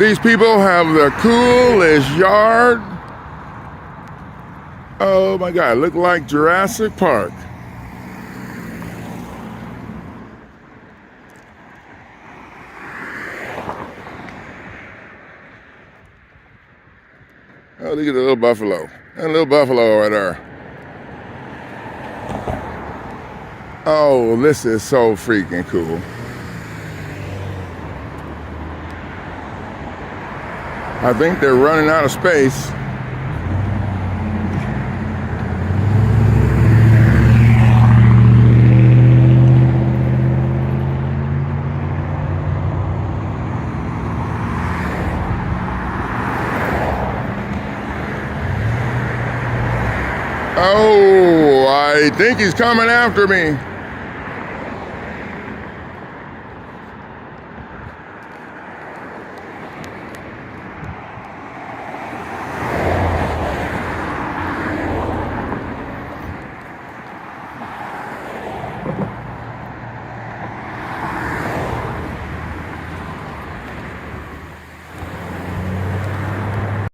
These people have the coolest yard. Oh my God, look like Jurassic Park. Oh, look at the little buffalo. That little buffalo right there. Oh, this is so freaking cool. I think they're running out of space. Oh, I think he's coming after me.